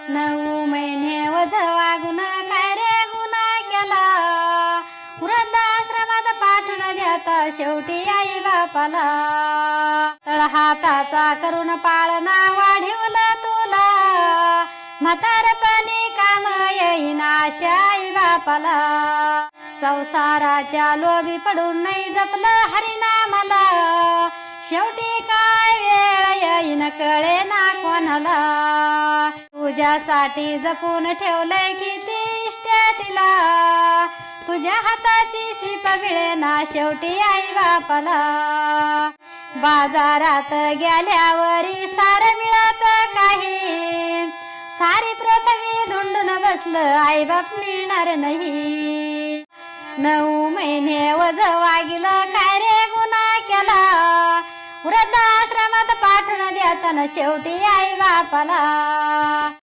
9 महिने वझ वागून काय रे गुन्हा केला, वृद्धाश्रमात पाठवून देत शेवटी आई बापाला. तळ हाताचा करून पाळणा वाढवलं तुला, म्हातारपणी काम येईन अशा आई बापाला. संसाराच्या लोभी पडून नाही जपलं हरिनामाला, शेवटी काय वेळ येईन कळे ना कोणाला. तुझ्यासाठी जपून ठेवलंय किती इस्टेटीला, तुझ्या हाताची शिप मिळेना शेवटी आई बापाला. बाजारात गेल्यावरी सार मिळत काही, सारी पृथ्वी धुंडून बसलं आई बाप मिळणार नाही. 9 महिने वझ वागिलं काय रे गुन्हा केला, वृद्धाश्रमात पाठवून देताना शेवटी आई बापाला.